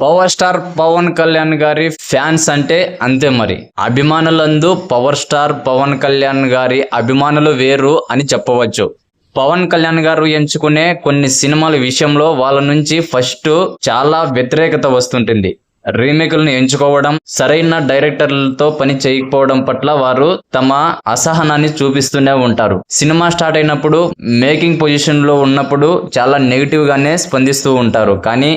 Power star Pawan Kalyan గారి fans అంటే అంతే మరి. అభిమానులందు పవర్ స్టార్ పవన్ కళ్యాణ్ గారి అభిమానులు వేరు అని చెప్పవచ్చు. పవన్ కళ్యాణ్ గారు ఎంచుకునే కొన్ని సినిమాల విషయంలో వాళ్ళ నుంచి ఫస్ట్ చాలా వ్యతిరేకత వస్తుంటుంది. రీమేకులను ఎంచుకోవడం, సరైన డైరెక్టర్లతో పని చేయకపోవడం పట్ల వారు తమ అసహనాన్ని చూపిస్తూనే ఉంటారు. సినిమా స్టార్ట్ అయినప్పుడు మేకింగ్ పొజిషన్ లో ఉన్నప్పుడు చాలా నెగిటివ్ గానే స్పందిస్తూ ఉంటారు. కానీ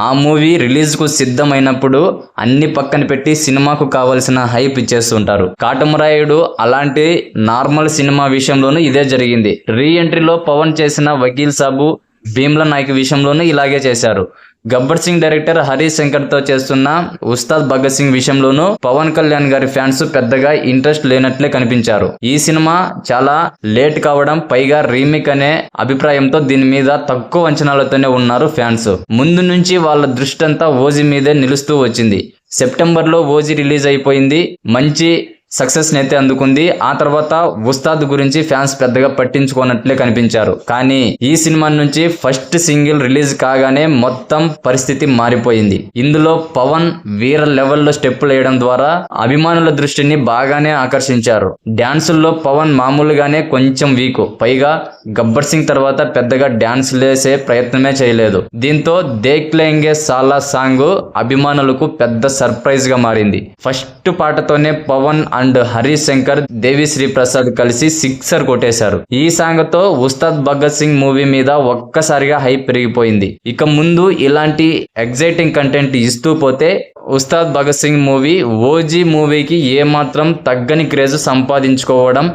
ఆ మూవీ రిలీజ్ కు సిద్ధమైనప్పుడు అన్ని పక్కన పెట్టి సినిమాకు కావలసిన హైప్ ఇచ్చేస్తుంటారు. కాటమరాయుడు అలాంటి నార్మల్ సినిమా విషయంలోనూ ఇదే జరిగింది. రీ ఎంట్రీలో పవన్ చేసిన వకీల్ సాబు, భీమ్లా నాయక్ విషయంలోనూ ఇలాగే చేశారు. గబ్బర్ సింగ్ డైరెక్టర్ హరీష్ శంకర్ తో చేస్తున్న ఉస్తాద్ భగత్ సింగ్ విషయంలోనూ పవన్ కళ్యాణ్ గారి ఫ్యాన్స్ పెద్దగా ఇంట్రెస్ట్ లేనట్లే కనిపించారు. ఈ సినిమా చాలా లేట్ కావడం, పైగా రీమేక్ అనే అభిప్రాయంతో దీని మీద తక్కువ అంచనాలతోనే ఉన్నారు ఫ్యాన్స్. ముందు నుంచి వాళ్ళ దృష్టి అంతా ఓజీ మీదే నిలుస్తూ వచ్చింది. సెప్టెంబర్ లో ఓజీ రిలీజ్ అయిపోయింది, మంచి సక్సెస్ అయితే అందుకుంది. ఆ తర్వాత ఉస్తాద్ గురించి ఫ్యాన్స్ పెద్దగా పట్టించుకోనట్లే కనిపించారు. కానీ ఈ సినిమా నుంచి ఫస్ట్ సింగిల్ రిలీజ్ కాగానే మొత్తం పరిస్థితి మారిపోయింది. ఇందులో పవన్ వీర లెవెల్లో స్టెప్పులు వేయడం ద్వారా అభిమానుల దృష్టిని బాగానే ఆకర్షించారు. డాన్సుల్లో పవన్ మామూలుగానే కొంచెం వీక్, పైగా గబ్బర్ సింగ్ తర్వాత పెద్దగా డాన్స్ లేసే ప్రయత్నమే చేయలేదు. దీంతో దేఖ్ లేంగే సాలా సాంగ్ అభిమానులకు పెద్ద సర్ప్రైజ్ గా మారింది. ఫస్ట్ పాటతోనే పవన్ అండ్ హరీష్ శంకర్, దేవిశ్రీ ప్రసాద్ కలిసి సిక్సర్ కొట్టేశారు. ఈ సాంగ్ తో ఉస్తాద్ భగత్ సింగ్ మూవీ మీద ఒక్కసారిగా హైప్ పెరిగిపోయింది. ఇక ముందు ఇలాంటి ఎగ్జైటింగ్ కంటెంట్ ఇస్తూ పోతే ఉస్తాద్ భగత్ సింగ్ మూవీ ఓజీ మూవీకి ఏమాత్రం తగ్గని క్రేజ్ సంపాదించుకోవడం,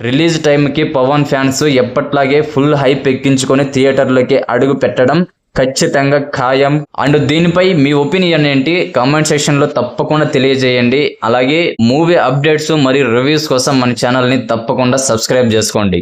రిలీజ్ టైంకి పవన్ ఫ్యాన్స్ ఎప్పట్లాగే ఫుల్ హైప్ ఎక్కించుకొని థియేటర్లోకి అడుగు పెట్టడం ఖచ్చితంగా ఖాయం. అండ్ దీనిపై మీ ఒపీనియన్ ఏంటి కామెంట్ సెక్షన్ లో తప్పకుండా తెలియజేయండి. అలాగే మూవీ అప్డేట్స్ మరియు రివ్యూస్ కోసం మన ఛానల్ ని తప్పకుండా సబ్స్క్రైబ్ చేసుకోండి.